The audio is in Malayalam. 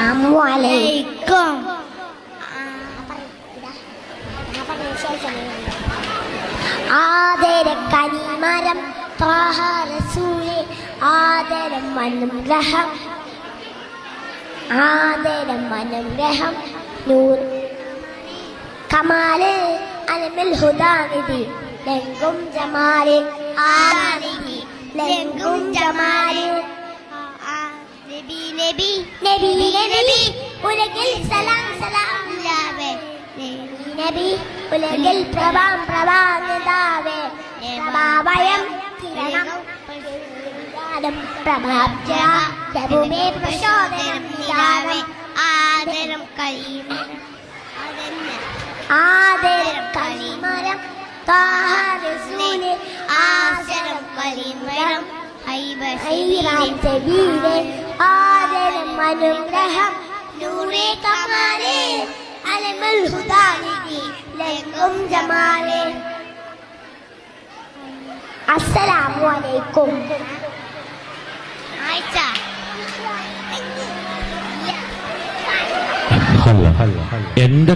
അസ്സലാമുഅലൈക്കും. ആദര കനിമരം ത്വാഹ റസൂലേ ആദരം അനുഗ്രഹം ആദരം അനുഗ്രഹം നൂർ കമാല് അലമിൽ ഹുദാനിധി ലംഘും ജമാല് ആനിധി ലംഘും ജമാല് നബി നബി നബി നബി ഉലകിൽ സലാം സലാം ലാവേ നബി ഉലകിൽ പ്രഭാം പ്രഭാനിതാവേ പ്രഭാവയം കിരണം പ്രഭാബ്ജ പ്രഭുമേ പ്രചോദനം നിലാവേ ആദരം കലീമരം ആദരം കലീമരം ത്വാഹ റസൂലേ ആദരം കലീമരം ഹൈറാം സബീലേ ആദരം അനുഗ്രഹം നൂറേ കമാലേ അലമുൽ ഹുദാനിധി ലംഘും ജമാലേ. അസ്സലാമുഅലൈക്കും. എന്റെ